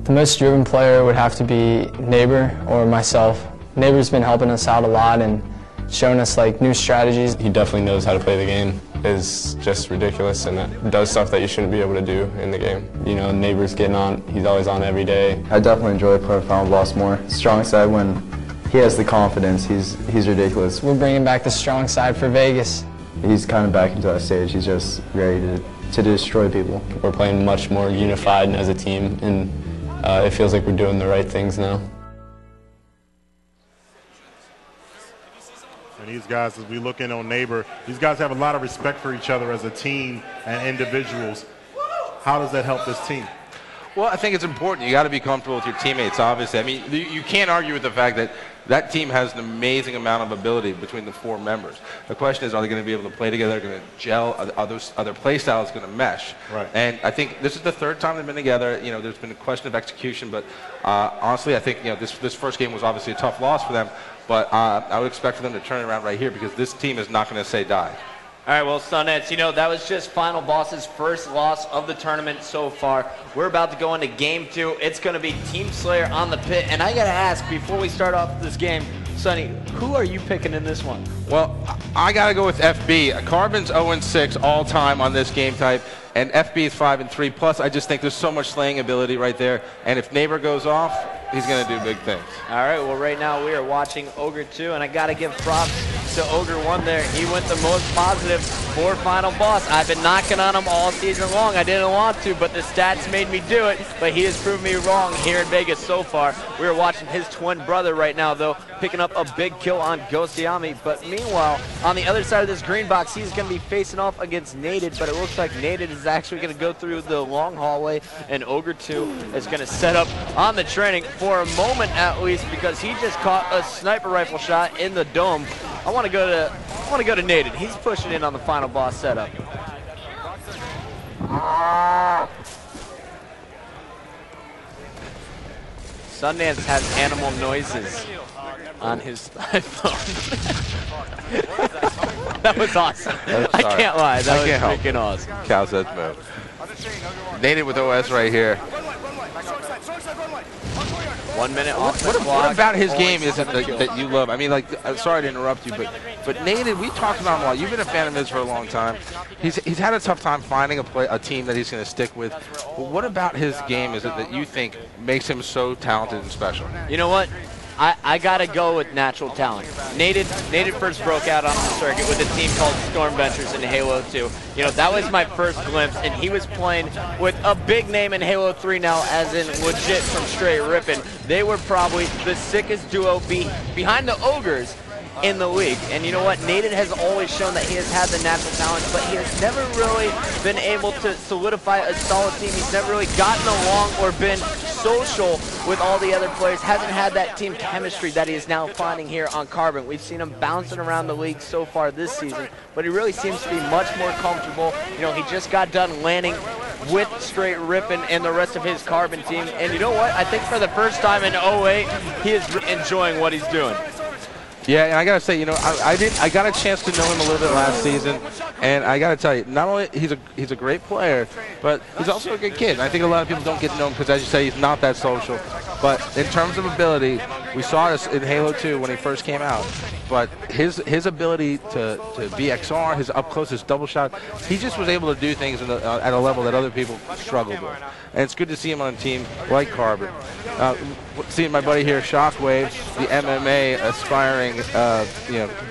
The most driven player would have to be Neighbor or myself. Neighbor's been helping us out a lot and showing us like new strategies. He definitely knows how to play the game. Is just ridiculous and does stuff that you shouldn't be able to do in the game. You know, Neighbor's getting on, he's always on every day. I definitely enjoy playing Final Boss more. Strong side, when he has the confidence, he's ridiculous. We're bringing back the strong side for Vegas. He's kind of back into that stage. He's just ready to destroy people. We're playing much more unified as a team, and it feels like we're doing the right things now. And these guys, as we look in on Neighbor, these guys have a lot of respect for each other as a team and individuals. How does that help this team? Well, I think it's important. You got to be comfortable with your teammates, obviously. I mean, you can't argue with the fact that that team has an amazing amount of ability between the four members. The question is, are they going to be able to play together, going to gel, other play styles going to mesh? Right. And I think this is the third time they've been together. You know, there's been a question of execution, but honestly, I think, you know, this first game was obviously a tough loss for them, but I would expect for them to turn it around right here because this team is not going to say die. All right, well, Sonets, you know, that was just Final Boss's first loss of the tournament so far. We're about to go into Game 2. It's going to be Team Slayer on the pit. And I got to ask, before we start off this game, Sonny, who are you picking in this one? Well, I got to go with FB. Carbon's 0-6 all-time on this game type, and FB is 5-3. Plus, I just think there's so much slaying ability right there. And if Neighbor goes off, he's going to do big things. All right, well, right now we are watching Ogre 2, and I got to give props to Ogre 1 there. He went the most positive for Final Boss. I've been knocking on him all season long. I didn't want to, but the stats made me do it. But he has proven me wrong here in Vegas so far. We are watching his twin brother right now, though, picking up a big kill on Ghostyami. But meanwhile, on the other side of this green box, he's going to be facing off against Naded, but it looks like Naded is actually going to go through the long hallway, and Ogre 2 is going to set up on the training for a moment at least because he just caught a sniper rifle shot in the dome. I want to go to Naded. He's pushing in on the Final Boss setup. Sundance has animal noises on his iPhone. That was awesome. I can't lie. That was freaking awesome. Cal says move. Naded with OS right here. 1 minute off the clock. What about his game is that you love? I mean, like, I'm sorry to interrupt you, but Naded, we talked about him a lot. You've been a fan of his for a long time. He's had a tough time finding a team that he's going to stick with. But what about his game is it that you think makes him so talented and special? You know what? I got to go with natural talent. Naded first broke out on the circuit with a team called Storm Ventures in Halo 2. You know, that was my first glimpse, and he was playing with a big name in Halo 3 now, as in legit from straight ripping. They were probably the sickest duo behind the Ogres in the league. And you know what? Naded has always shown that he has had the natural talent, but he has never really been able to solidify a solid team. He's never really gotten along or been social with all the other players. Hasn't had that team chemistry that he is now finding here on Carbon. We've seen him bouncing around the league so far this season, but he really seems to be much more comfortable. You know, he just got done landing with Straight Rippin' and the rest of his Carbon team. And you know what? I think for the first time in 08, he is enjoying what he's doing. Yeah, and I gotta say, you know, I got a chance to know him a little bit last season, and I gotta tell you, not only he's a great player, but he's also a good kid. And I think a lot of people don't get to know him because, as you say, he's not that social. But in terms of ability, we saw this in Halo 2 when he first came out. But his ability to be XR, his up close, his double shot, he just was able to do things at a level that other people struggled with. And it's good to see him on a team like Carbon. Seeing my buddy here, Shockwave, the MMA aspiring,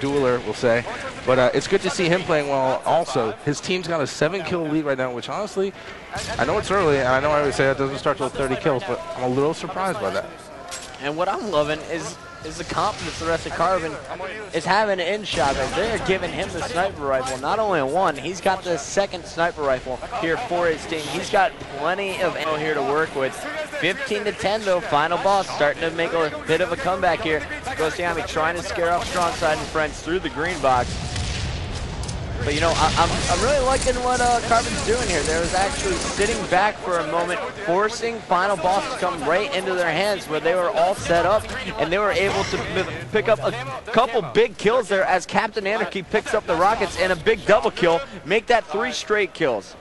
dueler, we'll say. But it's good to see him playing well also. His team's got a 7-kill lead right now, which honestly, I know it's early, and I know I always say that doesn't start till 30 kills, but I'm a little surprised by that. And what I'm loving is the confidence the rest of Carbon is having in Shotgun. They're giving him the sniper rifle. Not only one, he's got the second sniper rifle here for his team. He's got plenty of ammo here to work with. 15-10 though, Final Boss starting to make a bit of a comeback here. Ghostyami trying to scare off Strong Side and friends through the green box. But you know, I'm really liking what Carbon's doing here. They was actually sitting back for a moment, forcing Final Boss to come right into their hands where they were all set up, and they were able to pick up a couple big kills there as Captain Anarchy picks up the rockets and a big double kill, make that 3 straight kills.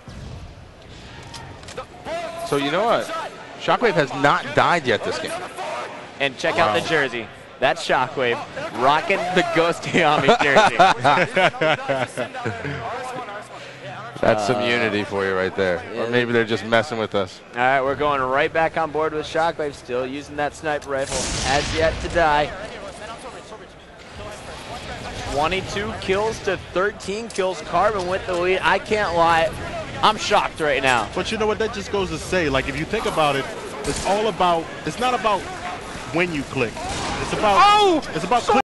So you know what? Shockwave has not died yet this game. And check out the jersey. That's Shockwave rocking the Ghost Ayami jersey. That's some unity for you right there. Or maybe they're just messing with us. All right, we're going right back on board with Shockwave, still using that sniper rifle. Has yet to die. 22 kills to 13 kills. Carbon with the lead. I can't lie, I'm shocked right now. But you know what? That just goes to say, like, if you think about it, it's all about. It's not about when you click. It's about. Oh! It's about.